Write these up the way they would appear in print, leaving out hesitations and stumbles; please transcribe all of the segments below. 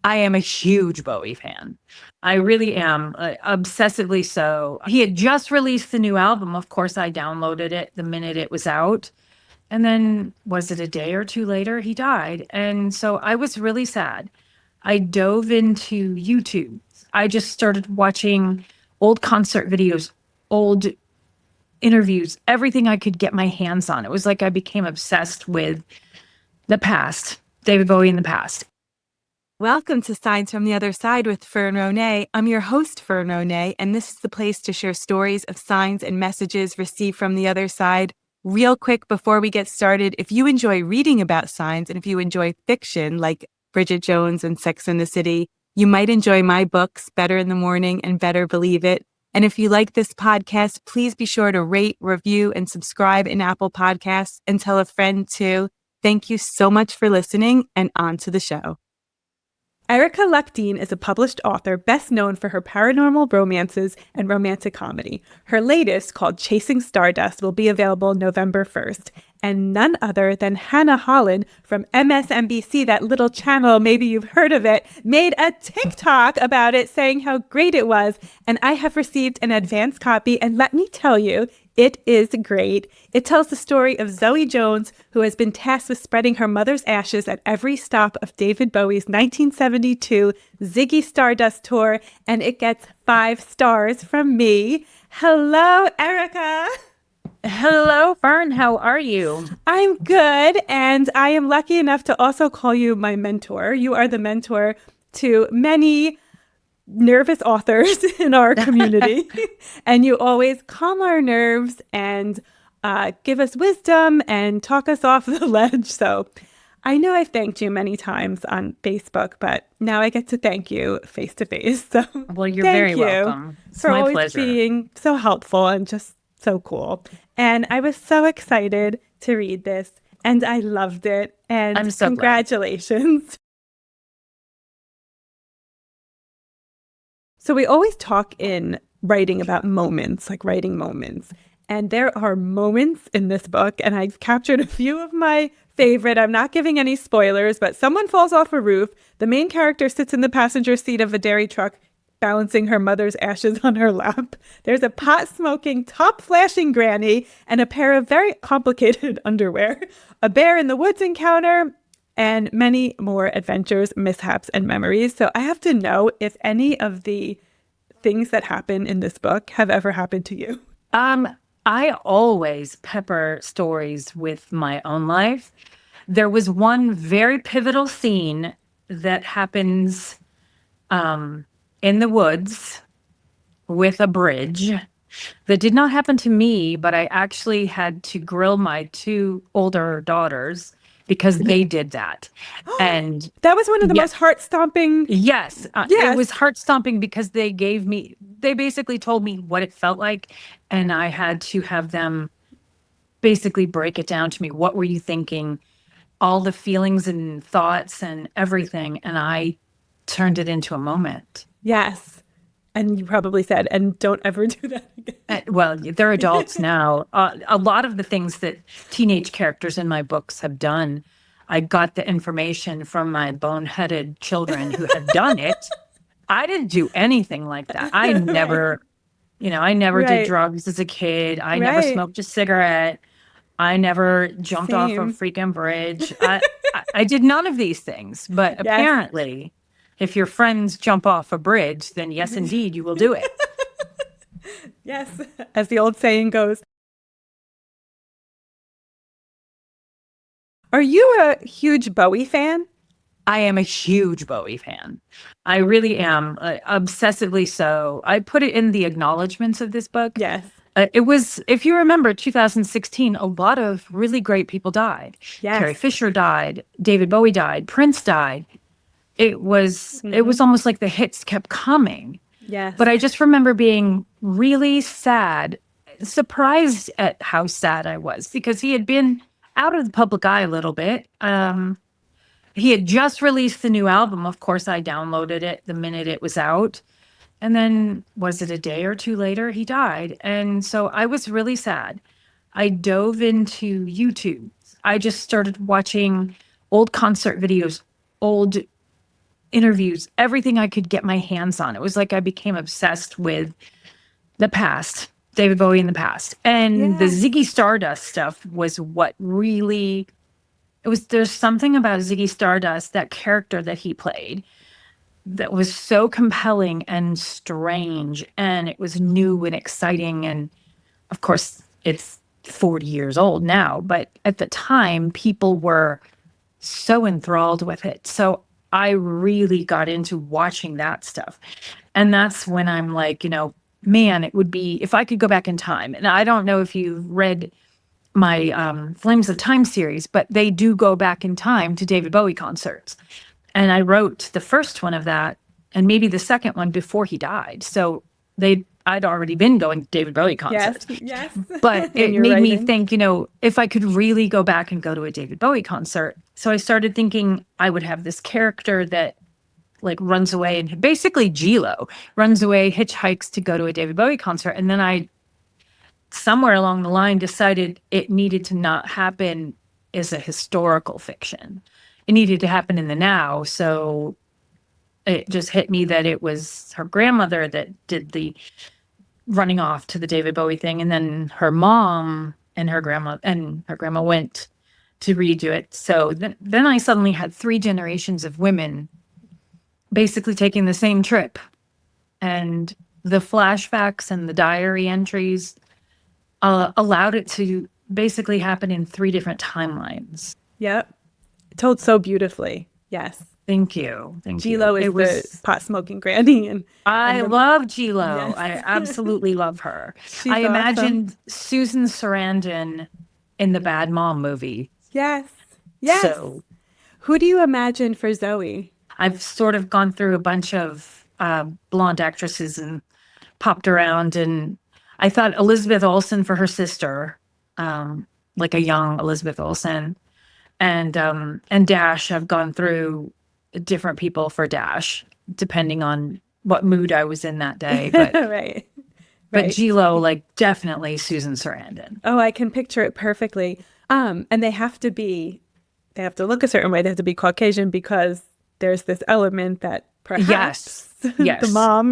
I am a huge Bowie fan. I really am, obsessively so. He had just released the new album. Of course, I downloaded it the minute it was out. And then, was it a day or two later, he died. And so I was really sad. I dove into YouTube. I just started watching old concert videos, old interviews, everything I could get my hands on. It was like I became obsessed with the past, David Bowie in the past. Welcome to Signs from the Other Side with Fern Ronay. I'm your host, Fern Ronay, and this is the place to share stories of signs and messages received from the other side. Real quick before we get started, if you enjoy reading about signs and if you enjoy fiction like Bridget Jones and Sex and the City, you might enjoy my books, Better in the Morning and Better Believe It. And if you like this podcast, please be sure to rate, review, and subscribe in Apple Podcasts and tell a friend too. Thank you so much for listening, and on to the show. Erica Lucke is a published author best known for her paranormal romances and romantic comedy. Her latest, called Chasing Stardust, will be available November 1st. And none other than Hannah Holland from MSNBC, that little channel, maybe you've heard of it, made a TikTok about it saying how great it was. And I have received an advance copy, and let me tell you, it is great. It tells the story of Zoe Jones, who has been tasked with spreading her mother's ashes at every stop of David Bowie's 1972 Ziggy Stardust tour, and it gets 5 stars from me. Hello, Erica. Hello, Fern. How are you? I'm good, and I am lucky enough to also call you my mentor. You are the mentor to many nervous authors in our community, and you always calm our nerves and give us wisdom and talk us off the ledge. So I know I've thanked you many times on Facebook, but now I get to thank you face to face. So well, you're very welcome. It's for my always pleasure. being so helpful and just so cool. And I was so excited to read this, and I loved it. And I'm so congratulations. Glad. So we always talk in writing about moments, like writing moments. And there are moments in this book, and I've captured a few of my favorite. I'm not giving any spoilers, but someone falls off a roof. The main character sits in the passenger seat of a dairy truck, balancing her mother's ashes on her lap. There's a pot-smoking, top-flashing granny, and a pair of very complicated underwear. A bear in the woods encounter, and many more adventures, mishaps, and memories. So I have to know if any of the things that happen in this book have ever happened to you. I always pepper stories with my own life. There was one very pivotal scene that happens in the woods with a bridge that did not happen to me, but I actually had to grill my 2 older daughters because they did that. And that was one of the most heart-stomping. Yes. It was heart-stomping because they basically told me what it felt like, and I had to have them basically break it down to me. What were you thinking? All the feelings and thoughts and everything. And I turned it into a moment. Yes. And you probably said, and don't ever do that again. Well, they're adults now. A lot of the things that teenage characters in my books have done, I got the information from my boneheaded children who had done it. I didn't do anything like that. I never, did drugs as a kid. I never smoked a cigarette. I never jumped off a freaking bridge. I did none of these things. But apparently, if your friends jump off a bridge, then yes, indeed, you will do it. Yes, as the old saying goes. Are you a huge Bowie fan? I am a huge Bowie fan. I really am, obsessively so. I put it in the acknowledgments of this book. Yes. It was, if you remember, 2016, a lot of really great people died. Yes. Carrie Fisher died. David Bowie died. Prince died. It was almost like the hits kept coming. Yes. But I just remember being really sad, surprised at how sad I was, because he had been out of the public eye a little bit. He had just released the new album. Of course, I downloaded it the minute it was out. And then, was it a day or two later, he died. And so I was really sad. I dove into YouTube. I just started watching old concert videos, old interviews, everything I could get my hands on. It was like I became obsessed with the past, David Bowie in the past. And the Yeah. Ziggy Stardust stuff was what really, there's something about Ziggy Stardust, that character that he played, that was so compelling and strange. And it was new and exciting. And of course, it's 40 years old now, but at the time, people were so enthralled with it. So I really got into watching that stuff. And that's when I'm like, man, it would be if I could go back in time. And I don't know if you've read my Flames of Time series, but they do go back in time to David Bowie concerts. And I wrote the first one of that and maybe the second one before he died. So I'd already been going to David Bowie concerts. Yes. But it made me think, if I could really go back and go to a David Bowie concert. So I started thinking I would have this character that like runs away and basically Gilo runs away, hitchhikes to go to a David Bowie concert. And then I, somewhere along the line, decided it needed to not happen as a historical fiction. It needed to happen in the now. So it just hit me that it was her grandmother that did the running off to the David Bowie thing. And then her mom and her grandma went to redo it. So then I suddenly had 3 generations of women basically taking the same trip. And the flashbacks and the diary entries allowed it to basically happen in 3 different timelines. Yep. Told so beautifully. Yes. Thank you. Gilo is the pot-smoking granny. And I love Gilo. Yes. I absolutely love her. She's I imagined awesome. Susan Sarandon in the Bad Mom movie. Yes. Yes. So who do you imagine for Zoe? I've sort of gone through a bunch of blonde actresses and popped around, and I thought Elizabeth Olsen for her sister, like a young Elizabeth Olsen, and Dash. I've gone through different people for Dash, depending on what mood I was in that day. But right. But Gilo, like definitely Susan Sarandon. Oh, I can picture it perfectly. And they have to look a certain way. They have to be Caucasian because there's this element that perhaps yes. the mom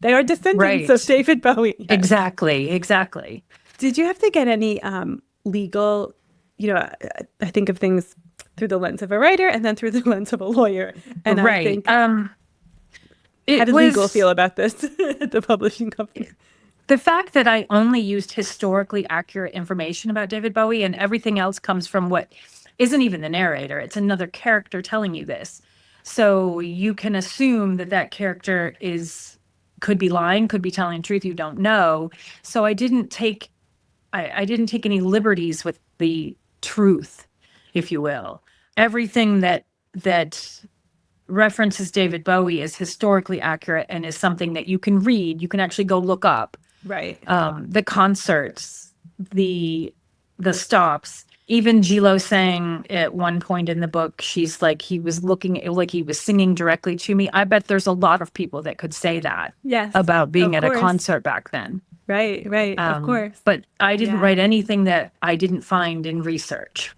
they are descendants of David Bowie. Yes. Exactly. Did you have to get any legal, I think of things through the lens of a writer and then through the lens of a lawyer. And I think, how did legal feel about this at the publishing company? The fact that I only used historically accurate information about David Bowie and everything else comes from what isn't even the narrator. It's another character telling you this. So you can assume that character could be lying, could be telling the truth. You don't know. So I didn't take any liberties with the truth, if you will. Everything that references David Bowie is historically accurate and is something that you can read. You can actually go look up. Right. The concerts, the stops. Even Gilo sang at one point in the book, she's like, he was looking like he was singing directly to me. I bet there's a lot of people that could say that about being at a concert back then. Right, of course. But I didn't write anything that I didn't find in research.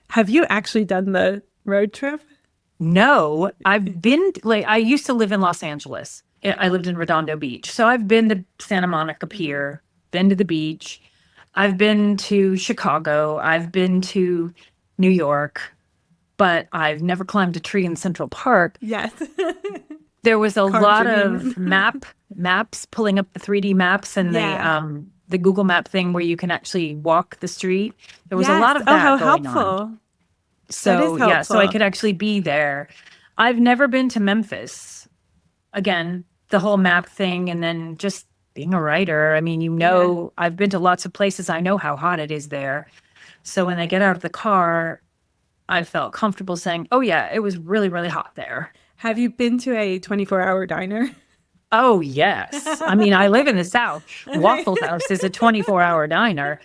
Have you actually done the road trip? No, I've been, I used to live in Los Angeles. I lived in Redondo Beach. So I've been to Santa Monica Pier, been to the beach. I've been to Chicago. I've been to New York, but I've never climbed a tree in Central Park. Yes. There was a lot of maps, pulling up the 3D maps and the Google Map thing where you can actually walk the street. There was a lot of that how going helpful. on. So so I could actually be there. I've never been to Memphis. Again, the whole map thing, and then just being a writer. I mean, I've been to lots of places. I know how hot it is there. So when I get out of the car, I felt comfortable saying, oh yeah, it was really, really hot there. Have you been to a 24-hour diner? Oh, yes. I mean, I live in the South. Waffle House is a 24-hour diner.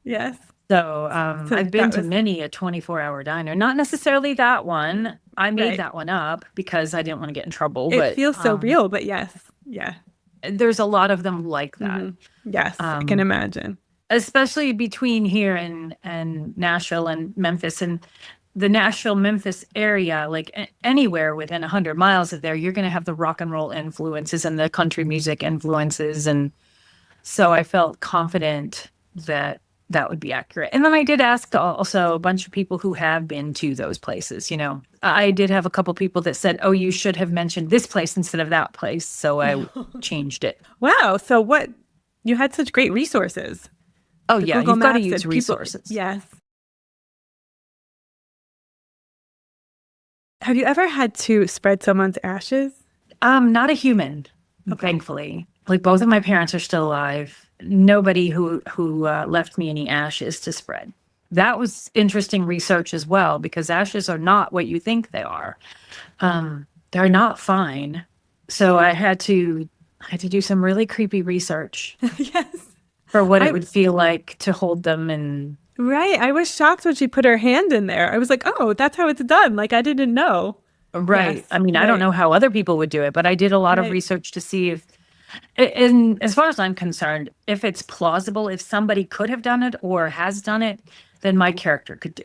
Yes. So I've been to many a 24-hour diner. Not necessarily that one. I made that one up because I didn't want to get in trouble. It feels so real, but yes. Yeah. There's a lot of them like that. Mm-hmm. Yes, I can imagine. especially between here and Nashville and Memphis, and the Nashville Memphis area, like anywhere within 100 miles of there, you're going to have the rock and roll influences and the country music influences. And so I felt confident that that would be accurate. And then I did ask also a bunch of people who have been to those places. I did have a couple people that said, "Oh, you should have mentioned this place instead of that place." So I changed it. Wow. So you had such great resources. Oh, The yeah, Google you've got to Maps use and resources. Yes. Have you ever had to spread someone's ashes? Not a human, thankfully. Like both of my parents are still alive. Nobody who left me any ashes to spread. That was interesting research as well, because ashes are not what you think they are. They're not fine. So I had to do some really creepy research Yes. for what it would feel like to hold them. And Right. I was shocked when she put her hand in there. I was like, oh, that's how it's done. Like, I didn't know. right. Yes, I mean, I right. don't know how other people would do it, but I did a lot of Right. research to see if, and as far as I'm concerned, if it's plausible, if somebody could have done it or has done it, then my character could do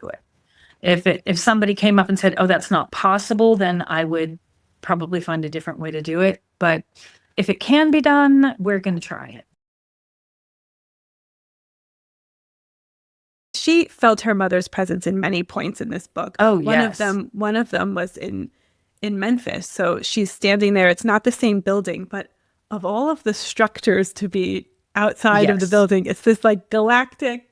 it. If somebody came up and said, "Oh, that's not possible," then I would probably find a different way to do it. But if it can be done, we're going to try it. She felt her mother's presence in many points in this book. Oh, One yes. of them was in Memphis. So she's standing there. It's not the same building, but of all of the structures to be outside of the Yes. building, it's this like galactic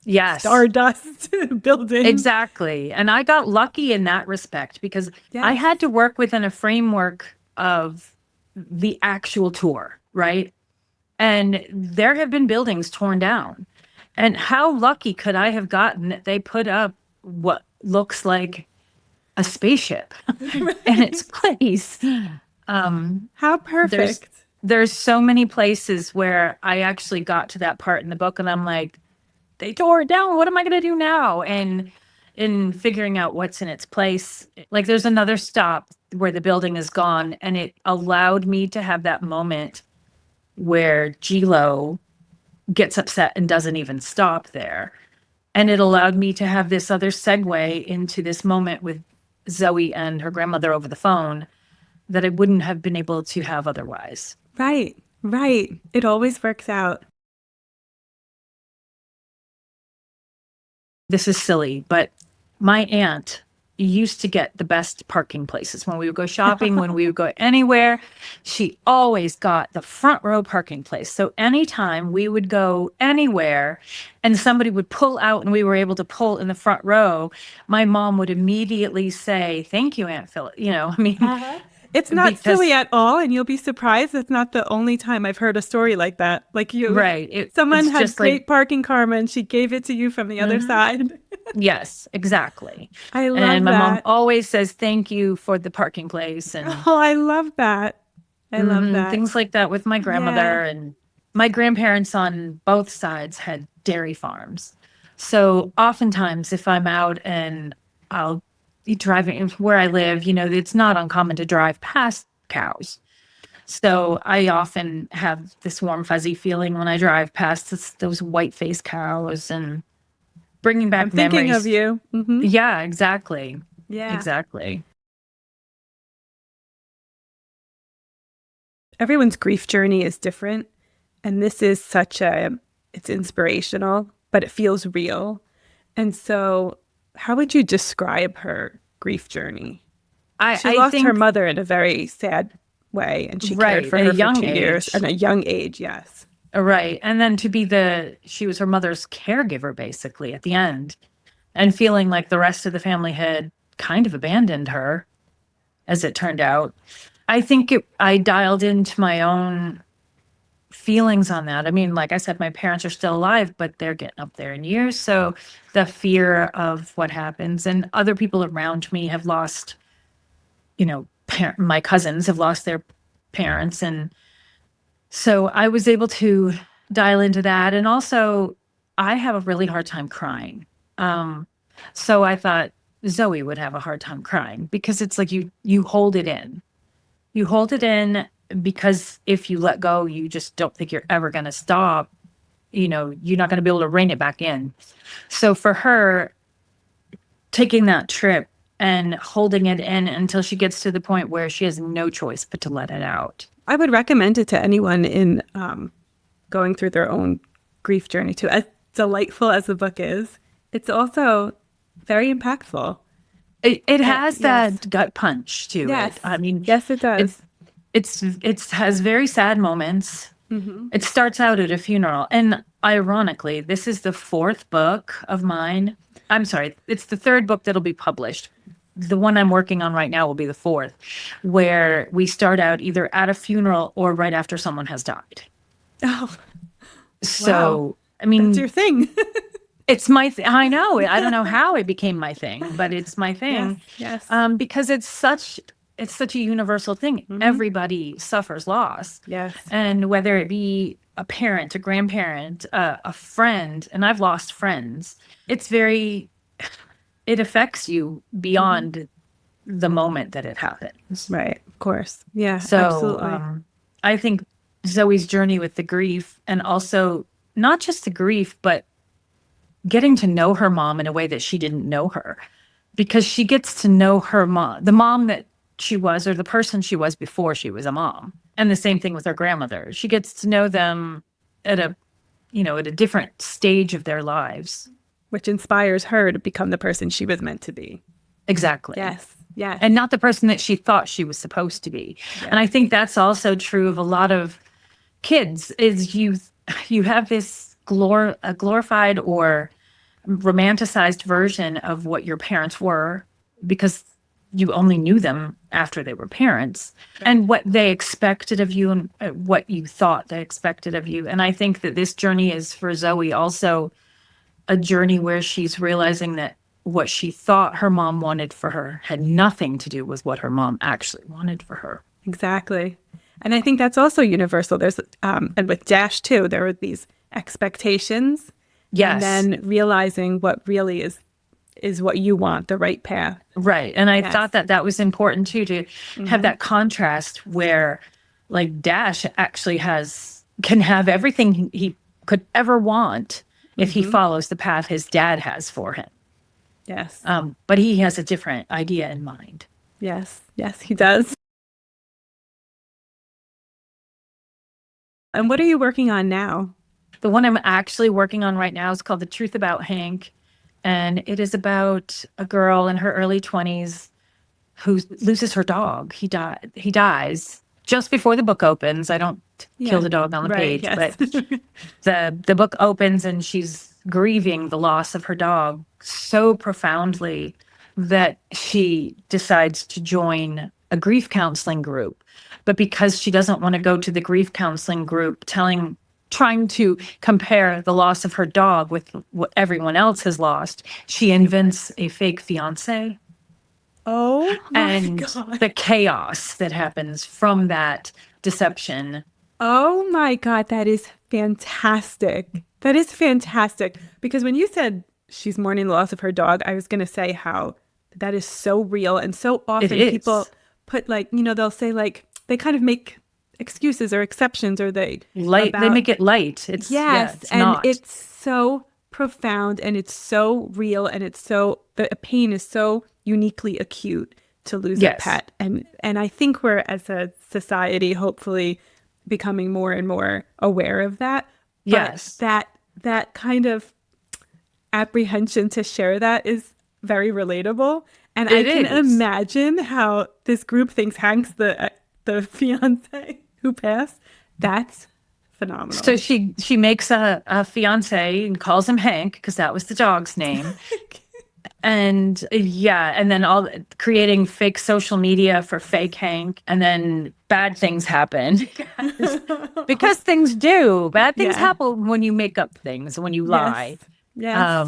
Yes. Stardust building. Exactly. And I got lucky in that respect because I Yes. had to work within a framework of the actual tour, right? And there have been buildings torn down. And how lucky could I have gotten that they put up what looks like a spaceship in its place? How perfect. There's so many places where I actually got to that part in the book and I'm like, they tore it down. What am I going to do now? And in figuring out what's in its place, like there's another stop where the building is gone, and it allowed me to have that moment where Gilo gets upset and doesn't even stop there. And it allowed me to have this other segue into this moment with Zoe and her grandmother over the phone that I wouldn't have been able to have otherwise. Right. Right. It always works out. This is silly, but my aunt used to get the best parking places when we would go shopping, when we would go anywhere. She always got the front row parking place. So anytime we would go anywhere and somebody would pull out and we were able to pull in the front row, my mom would immediately say, "Thank you, Aunt Phyllis." It's not Because- silly at all, and you'll be surprised. It's not the only time I've heard a story like that. Like right. Someone it's had just great like, parking karma, and she gave it to you from the other side. yes, exactly. I love And my mom that. always says, "Thank you for the parking place." And Oh, I love that. I love that. things like that with my grandmother. Yeah. And my grandparents on both sides had dairy farms. So oftentimes if I'm out and I'll be driving where I live, it's not uncommon to drive past cows. So I often have this warm, fuzzy feeling when I drive past those white-faced cows and bringing back I'm thinking memories. of you. Mhm. Yeah, exactly. Yeah. Exactly. Everyone's grief journey is different. And this is it's inspirational, but it feels real. And so, how would you describe her grief journey? She I lost think her mother in a very sad way, and she cared for at her a young for 2 years age. at a young age. Yes. Right. And then to be she was her mother's caregiver basically at the end, and feeling like the rest of the family had kind of abandoned her, as it turned out. I think I dialed into my own feelings on that. I mean, like I said, my parents are still alive, but they're getting up there in years. So the fear of what happens, and other people around me have lost, my cousins have lost their parents. And so I was able to dial into that. And also, I have a really hard time crying. So I thought Zoe would have a hard time crying because it's like you hold it in. You hold it in because if you let go, you just don't think you're ever going to stop. you're not going to be able to rein it back in. So for her, taking that trip and holding it in until she gets to the point where she has no choice but to let it out. I would recommend it to anyone in going through their own grief journey too. As delightful as the book is, it's also very impactful. It has that gut punch to yes. it. I mean, yes, it does. It has very sad moments. It starts out at a funeral. And ironically, this is the fourth book of mine. I'm sorry, it's the third book that'll be published. The one I'm working on right now will be the fourth, where we start out either at a funeral or right after someone has died. Oh, so, wow. I mean, that's your thing. It's my I know. I don't know how it became my thing, but it's my thing. Yes. Because it's such a universal thing. Everybody suffers loss. Yes. And whether it be a parent, a grandparent, a friend, and I've lost friends, it affects you beyond the moment that it happens. Right. Of course. Yeah, So absolutely. I think Zoe's journey with the grief, and also not just the grief, but getting to know her mom in a way that she didn't know her, because she gets to know her mom, the mom that she was, or the person she was before she was a mom. And the same thing with her grandmother. She gets to know them at a different stage of their lives. Which inspires her to become the person she was meant to be. Exactly. Yes. Yes. And not the person that she thought she was supposed to be. Yes. And I think that's also true of a lot of kids, is you have this a glorified or romanticized version of what your parents were, because you only knew them after they were parents, and what they expected of you, and what you thought they expected of you. And I think that this journey is, for Zoe, also a journey where she's realizing that what she thought her mom wanted for her had nothing to do with what her mom actually wanted for her. Exactly. And I think that's also universal. There's and with Dash too, there were these expectations. Yes. And then realizing what really is what you want, the right path. Right. And I thought that was important too, to have that contrast where, like, Dash actually can have everything he could ever want if he follows the path his dad has for him. Yes. But he has a different idea in mind. Yes. Yes, he does. And what are you working on now? The one I'm actually working on right now is called The Truth About Hank. And it is about a girl in her early 20s who loses her dog. He dies just before the book opens. I don't kill the dog on the page, yes. But the book opens and she's grieving the loss of her dog so profoundly that she decides to join a grief counseling group. But because she doesn't want to go to the grief counseling group trying to compare the loss of her dog with what everyone else has lost, she invents a fake fiance. Oh my God. The chaos that happens from that deception. Oh my God, that is fantastic. That is fantastic. Because when you said she's mourning the loss of her dog, I was going to say how that is so real. And so often people put, like, they'll say, like, they kind of make excuses or exceptions, or they make it light. It's and it's so profound, and it's so real, and it's so, the pain is so uniquely acute to lose a pet. And I think we're, as a society, hopefully becoming more and more aware of that. Yes. But that kind of apprehension to share that is very relatable. And I can imagine how this group thinks Hank's the fiance who passed. That's phenomenal. So she makes a fiance and calls him Hank, because that was the dog's name. And and then creating fake social media for fake Hank, and then bad things happen because things do. Bad things happen when you make up things, when you lie. Yes.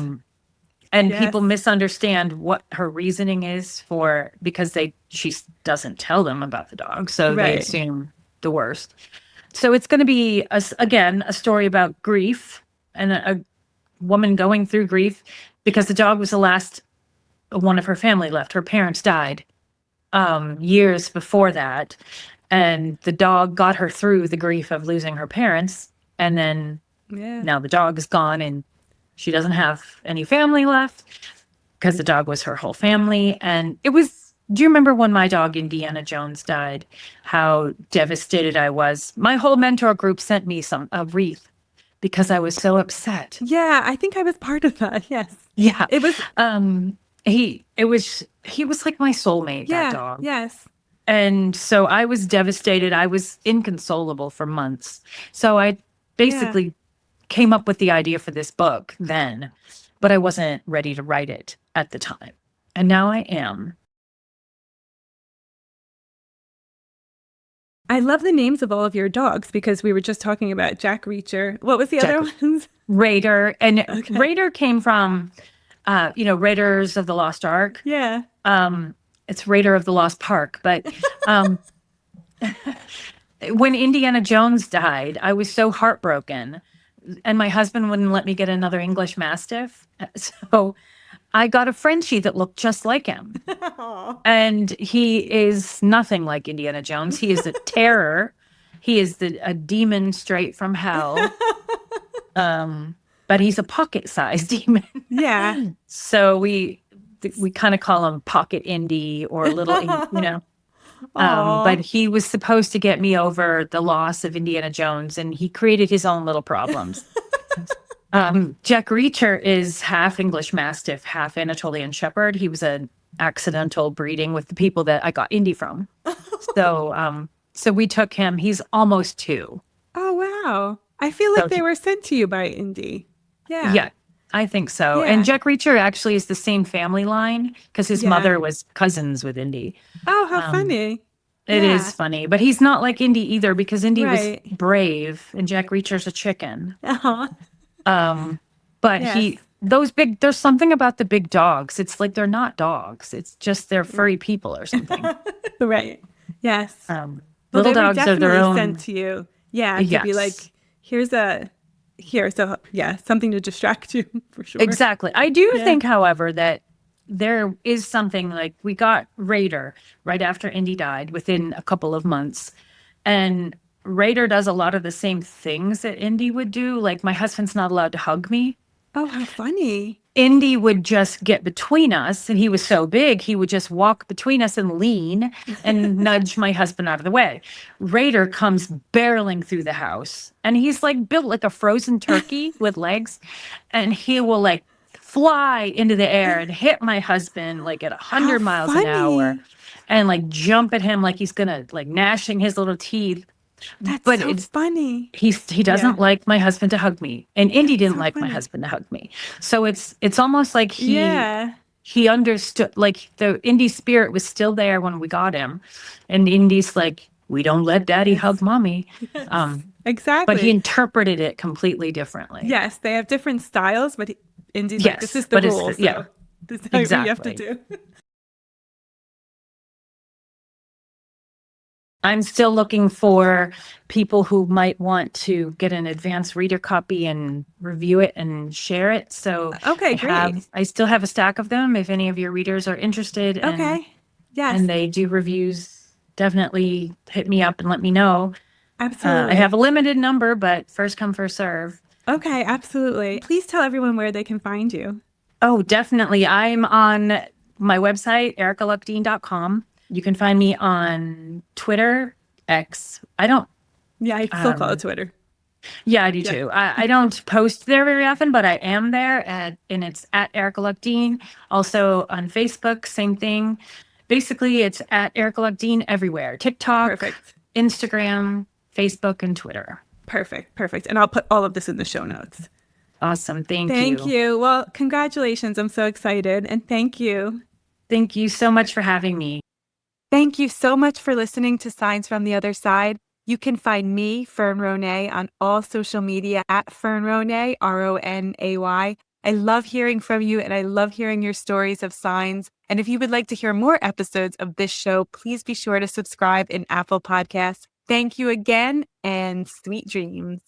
And people misunderstand what her reasoning is because she doesn't tell them about the dog, so they assume the worst. So it's going to be a story about grief, and a woman going through grief because the dog was the last one of her family left. Her parents died years before that, and the dog got her through the grief of losing her parents, and then Yeah. Now the dog is gone and she doesn't have any family left because the dog was her whole family. And it was, do you remember when my dog Indiana Jones died? How devastated I was. My whole mentor group sent me a wreath because I was so upset. Yeah, I think I was part of that. Yes. Yeah. It was He was like my soulmate, that dog. Yes. And so I was devastated. I was inconsolable for months. So I basically came up with the idea for this book then, but I wasn't ready to write it at the time. And now I am. I love the names of all of your dogs because we were just talking about Jack Reacher. What was the other ones? Raider. And Raider came from, Raiders of the Lost Ark. Yeah. It's Raider of the Lost Park. But when Indiana Jones died, I was so heartbroken. And my husband wouldn't let me get another English Mastiff. So I got a Frenchie that looked just like him. And he is nothing like Indiana Jones. He is a terror. He is a demon straight from hell. But he's a pocket-sized demon. Yeah. So we kind of call him Pocket Indy or Little, but he was supposed to get me over the loss of Indiana Jones, and he created his own little problems. Jack Reacher is half English Mastiff, half Anatolian Shepherd. He was an accidental breeding with the people that I got Indy from. So we took him. He's almost 2. Oh, wow. I feel like they were sent to you by Indy. Yeah. Yeah, I think so. Yeah. And Jack Reacher actually is the same family line because his mother was cousins with Indy. Oh, how funny. It is funny, but he's not like Indy either because Indy was brave and Jack Reacher's a chicken. But there's something about the big dogs. It's like they're not dogs. It's just they're furry people or something. Right. Yes. Little dogs are their own. Sent to you. Yeah. To be like, something to distract you for sure. Exactly. I do think, however, that there is something like we got Raider right after Indy died within a couple of months. And Raider does a lot of the same things that Indy would do. Like my husband's not allowed to hug me. Oh, how funny. Indy would just get between us, and he was so big, he would just walk between us and lean and nudge my husband out of the way. Raider comes barreling through the house, and he's like built like a frozen turkey with legs, and he will like fly into the air and hit my husband like at 100 miles an hour and like jump at him like he's gonna like gnashing his little teeth. That's so funny. He doesn't like my husband to hug me, and Indy didn't like my husband to hug me. So it's almost like he understood, like the Indy spirit was still there when we got him, and Indy's like, we don't let Daddy hug Mommy. Exactly. But he interpreted it completely differently. Yes, they have different styles, but Indy's like, this is the rule. This is what you have to do. I'm still looking for people who might want to get an advanced reader copy and review it and share it. So great. I still have a stack of them if any of your readers are interested. Yes. And they do reviews. Definitely hit me up and let me know. Absolutely. I have a limited number, but first come, first serve. Okay, absolutely. Please tell everyone where they can find you. Oh, definitely. I'm on my website, ericaluckdean.com. You can find me on Twitter, X. I still call it Twitter. Yeah, I do too. I don't post there very often, but I am there and it's at Erica Luck Dean. Also on Facebook, same thing. Basically, it's at Erica Luck Dean everywhere. TikTok, Instagram, Facebook, and Twitter. Perfect. And I'll put all of this in the show notes. Awesome. Thank you. Thank you. Well, congratulations. I'm so excited. And thank you. Thank you so much for having me. Thank you so much for listening to Signs from the Other Side. You can find me, Fern Ronay, on all social media at Fern Ronay, Ronay. I love hearing from you, and I love hearing your stories of signs. And if you would like to hear more episodes of this show, please be sure to subscribe in Apple Podcasts. Thank you again, and sweet dreams.